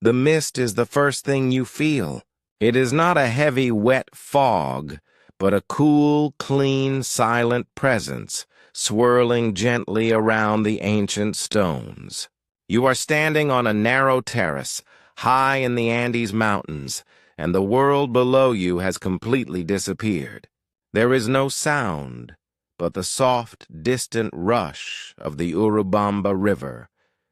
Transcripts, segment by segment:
The mist is the first thing you feel. It is not a heavy, wet fog, but a cool, clean, silent presence swirling gently around the ancient stones. You are standing on a narrow terrace, high in the Andes Mountains, and the world below you has completely disappeared. There is no sound, but the soft, distant rush of the Urubamba River,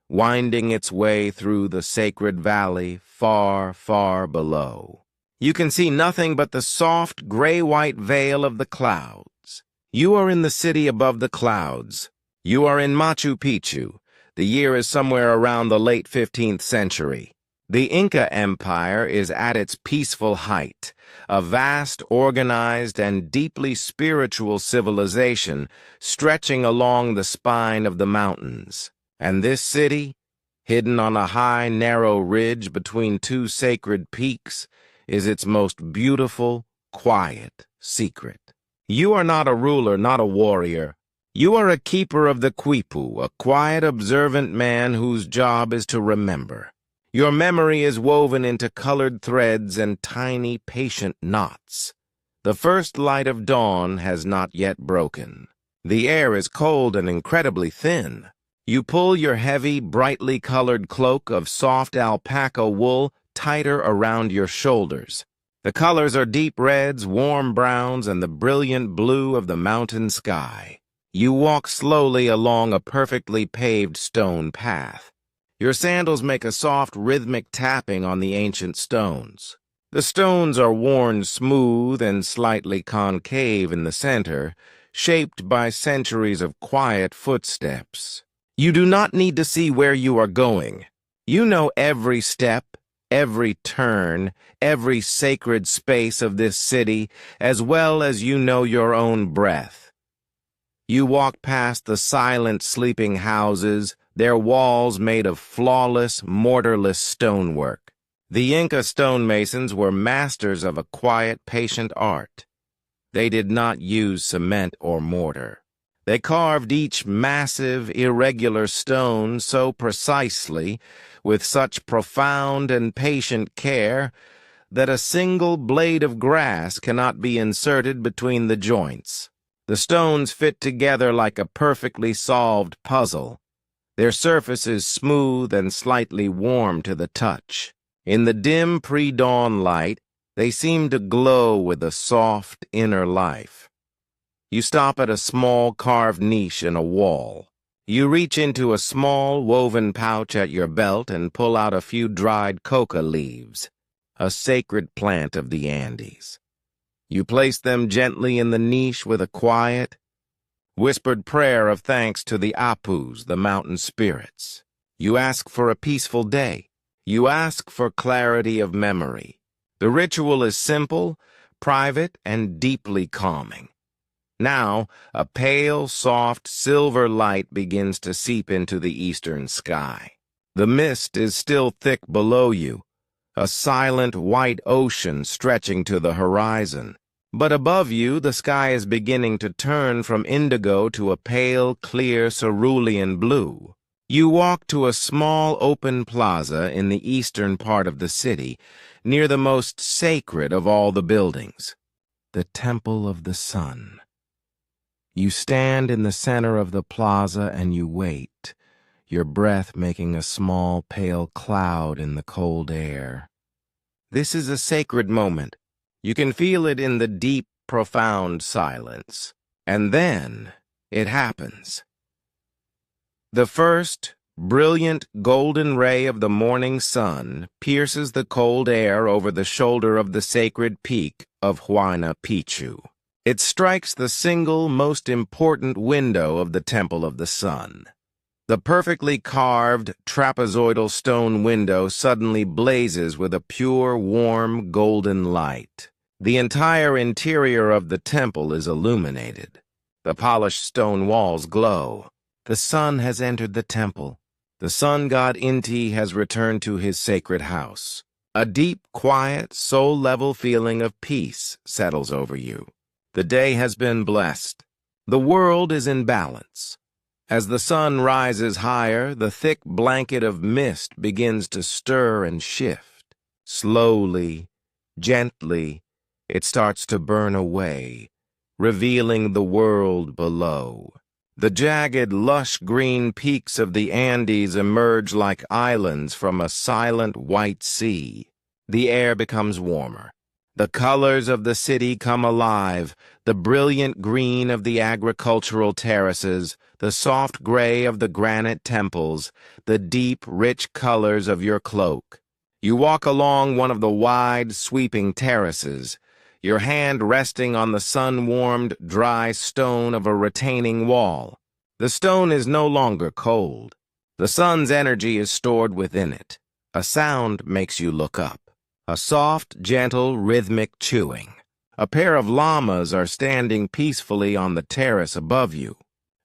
winding its way through the sacred valley far, far below. You can see nothing but the soft, gray-white veil of the clouds. You are in the city above the clouds. You are in Machu Picchu. The year is somewhere around the late 15th century. The Inca Empire is at its peaceful height, a vast, organized, and deeply spiritual civilization stretching along the spine of the mountains. And this city, hidden on a high, narrow ridge between two sacred peaks, is its most beautiful, quiet secret. You are not a ruler, not a warrior. You are a keeper of the quipu, a quiet, observant man whose job is to remember. Your memory is woven into colored threads and tiny, patient knots. The first light of dawn has not yet broken. The air is cold and incredibly thin. You pull your heavy, brightly colored cloak of soft alpaca wool tighter around your shoulders. The colors are deep reds, warm browns, and the brilliant blue of the mountain sky. You walk slowly along a perfectly paved stone path. Your sandals make a soft, rhythmic tapping on the ancient stones. The stones are worn smooth and slightly concave in the center, shaped by centuries of quiet footsteps. You do not need to see where you are going. You know every step, every turn, every sacred space of this city, as well as you know your own breath. You walk past the silent sleeping houses, their walls made of flawless, mortarless stonework. The Inca stonemasons were masters of a quiet, patient art. They did not use cement or mortar. They carved each massive, irregular stone so precisely, with such profound and patient care, that a single blade of grass cannot be inserted between the joints. The stones fit together like a perfectly solved puzzle. Their surface is smooth and slightly warm to the touch. In the dim pre-dawn light, they seem to glow with a soft inner life. You stop at a small carved niche in a wall. You reach into a small woven pouch at your belt and pull out a few dried coca leaves, a sacred plant of the Andes. You place them gently in the niche with a quiet, whispered prayer of thanks to the Apus, the mountain spirits. You ask for a peaceful day. You ask for clarity of memory. The ritual is simple, private, and deeply calming. Now, a pale, soft, silver light begins to seep into the eastern sky. The mist is still thick below you, a silent white ocean stretching to the horizon. But above you, the sky is beginning to turn from indigo to a pale, clear cerulean blue. You walk to a small open plaza in the eastern part of the city, near the most sacred of all the buildings, the Temple of the Sun. You stand in the center of the plaza and you wait, your breath making a small, pale cloud in the cold air. This is a sacred moment. You can feel it in the deep, profound silence. And then it happens. The first, brilliant golden ray of the morning sun pierces the cold air over the shoulder of the sacred peak of Machu Picchu. It strikes the single most important window of the Temple of the Sun. The perfectly carved, trapezoidal stone window suddenly blazes with a pure, warm, golden light. The entire interior of the temple is illuminated. The polished stone walls glow. The sun has entered the temple. The sun god Inti has returned to his sacred house. A deep, quiet, soul-level feeling of peace settles over you. The day has been blessed. The world is in balance. As the sun rises higher, the thick blanket of mist begins to stir and shift. Slowly, gently, it starts to burn away, revealing the world below. The jagged, lush green peaks of the Andes emerge like islands from a silent white sea. The air becomes warmer. The colors of the city come alive, the brilliant green of the agricultural terraces, the soft gray of the granite temples, the deep, rich colors of your cloak. You walk along one of the wide, sweeping terraces, your hand resting on the sun-warmed, dry stone of a retaining wall. The stone is no longer cold. The sun's energy is stored within it. A sound makes you look up. A soft, gentle, rhythmic chewing. A pair of llamas are standing peacefully on the terrace above you.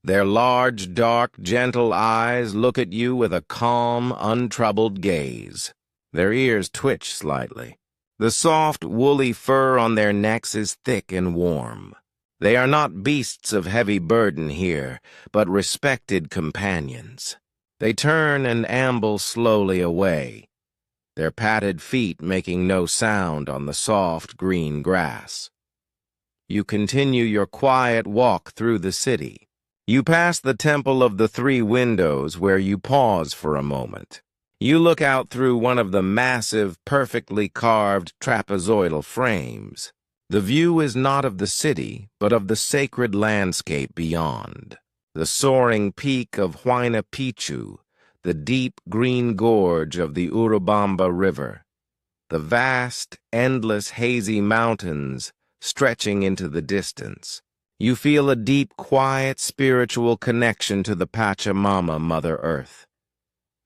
Their large, dark, gentle eyes look at you with a calm, untroubled gaze. Their ears twitch slightly. The soft, woolly fur on their necks is thick and warm. They are not beasts of heavy burden here, but respected companions. They turn and amble slowly away, their padded feet making no sound on the soft green grass. You continue your quiet walk through the city. You pass the Temple of the Three Windows, where you pause for a moment. You look out through one of the massive, perfectly carved trapezoidal frames. The view is not of the city, but of the sacred landscape beyond. The soaring peak of Machu Picchu, the deep green gorge of the Urubamba River, the vast, endless, hazy mountains stretching into the distance. You feel a deep, quiet, spiritual connection to the Pachamama, Mother Earth.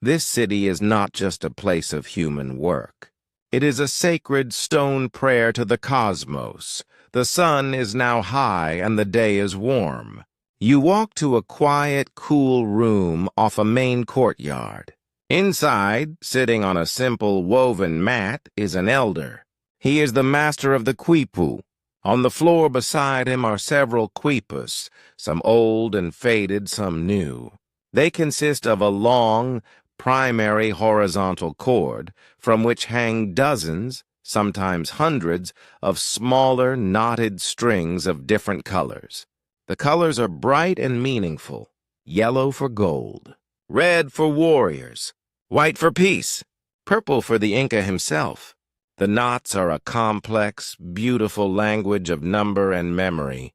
This city is not just a place of human work. It is a sacred stone prayer to the cosmos. The sun is now high and the day is warm. You walk to a quiet, cool room off a main courtyard. Inside, sitting on a simple woven mat, is an elder. He is the master of the quipu. On the floor beside him are several quipus, some old and faded, some new. They consist of a long, primary horizontal cord from which hang dozens, sometimes hundreds, of smaller, knotted strings of different colors. The colors are bright and meaningful: yellow for gold, red for warriors, white for peace, purple for the Inca himself. The knots are a complex, beautiful language of number and memory.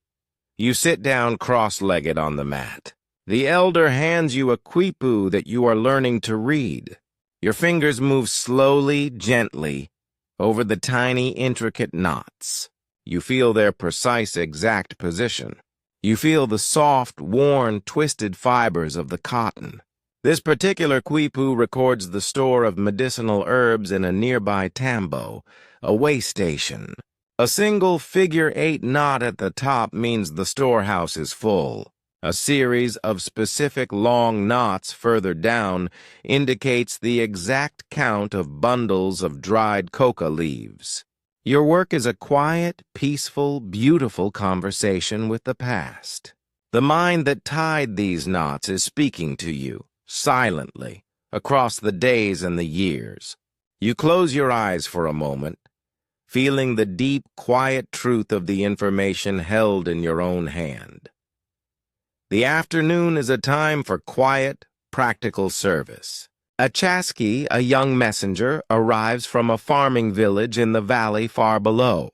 You sit down cross-legged on the mat. The elder hands you a quipu that you are learning to read. Your fingers move slowly, gently, over the tiny, intricate knots. You feel their precise, exact position. You feel the soft, worn, twisted fibers of the cotton. This particular quipu records the store of medicinal herbs in a nearby tambo, a way station. A single figure-8 knot at the top means the storehouse is full. A series of specific long knots further down indicates the exact count of bundles of dried coca leaves. Your work is a quiet, peaceful, beautiful conversation with the past. The mind that tied these knots is speaking to you, silently, across the days and the years. You close your eyes for a moment, feeling the deep, quiet truth of the information held in your own hand. The afternoon is a time for quiet, practical service. A Chasqui, a young messenger, arrives from a farming village in the valley far below.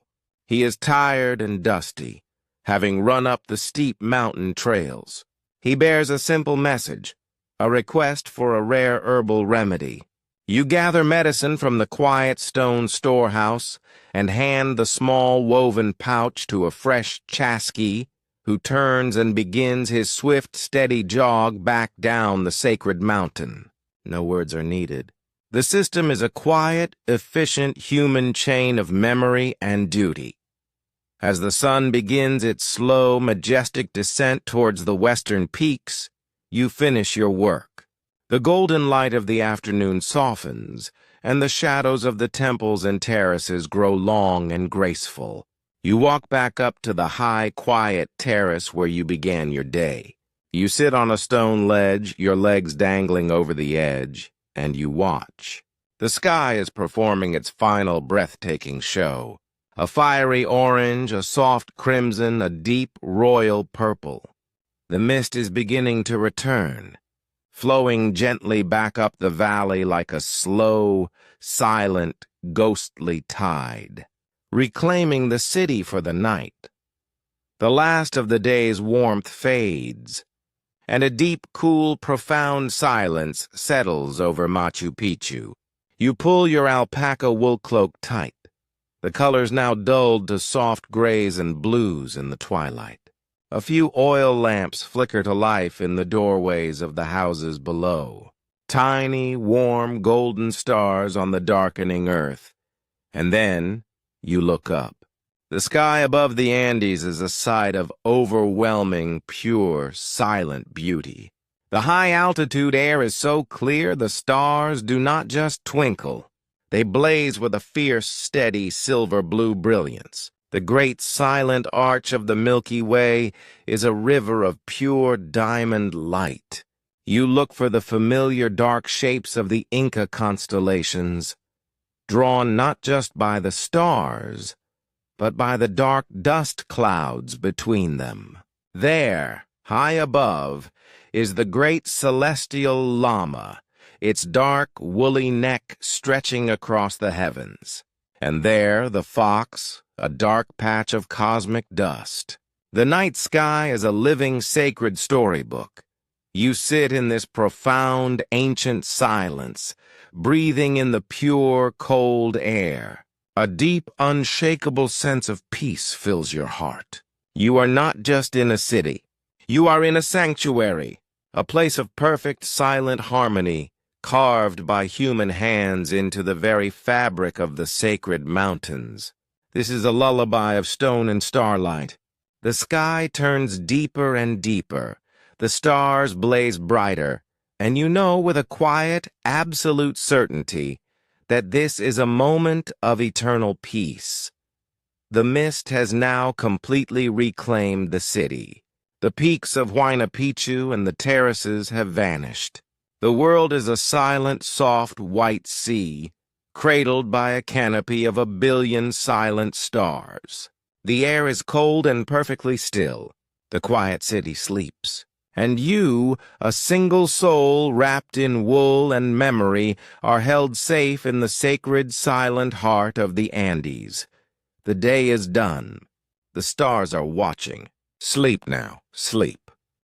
He is tired and dusty, having run up the steep mountain trails. He bears a simple message, a request for a rare herbal remedy. You gather medicine from the quiet stone storehouse and hand the small woven pouch to a fresh Chasqui, who turns and begins his swift, steady jog back down the sacred mountain. No words are needed. The system is a quiet, efficient human chain of memory and duty. As the sun begins its slow, majestic descent towards the western peaks, you finish your work. The golden light of the afternoon softens, and the shadows of the temples and terraces grow long and graceful. You walk back up to the high, quiet terrace where you began your day. You sit on a stone ledge, your legs dangling over the edge, and you watch. The sky is performing its final breathtaking show. A fiery orange, a soft crimson, a deep royal purple. The mist is beginning to return, flowing gently back up the valley like a slow, silent, ghostly tide, reclaiming the city for the night. The last of the day's warmth fades, and a deep, cool, profound silence settles over Machu Picchu. You pull your alpaca wool cloak tight, the colors now dulled to soft grays and blues in the twilight. A few oil lamps flicker to life in the doorways of the houses below. Tiny, warm, golden stars on the darkening earth. And then you look up. The sky above the Andes is a sight of overwhelming, pure, silent beauty. The high-altitude air is so clear the stars do not just twinkle. They blaze with a fierce, steady, silver-blue brilliance. The great silent arch of the Milky Way is a river of pure diamond light. You look for the familiar dark shapes of the Inca constellations, drawn not just by the stars, but by the dark dust clouds between them. There, high above, is the great celestial llama, its dark, woolly neck stretching across the heavens. And there, the fox, a dark patch of cosmic dust. The night sky is a living, sacred storybook. You sit in this profound, ancient silence, breathing in the pure, cold air. A deep, unshakable sense of peace fills your heart. You are not just in a city. You are in a sanctuary, a place of perfect, silent harmony, carved by human hands into the very fabric of the sacred mountains. This is a lullaby of stone and starlight. The sky turns deeper and deeper. The stars blaze brighter, and you know with a quiet, absolute certainty that this is a moment of eternal peace. The mist has now completely reclaimed the city. The peaks of Machu Picchu and the terraces have vanished. The world is a silent, soft, white sea, cradled by a canopy of 1 billion silent stars. The air is cold and perfectly still. The quiet city sleeps. And you, a single soul wrapped in wool and memory, are held safe in the sacred, silent heart of the Andes. The day is done. The stars are watching. Sleep now, sleep.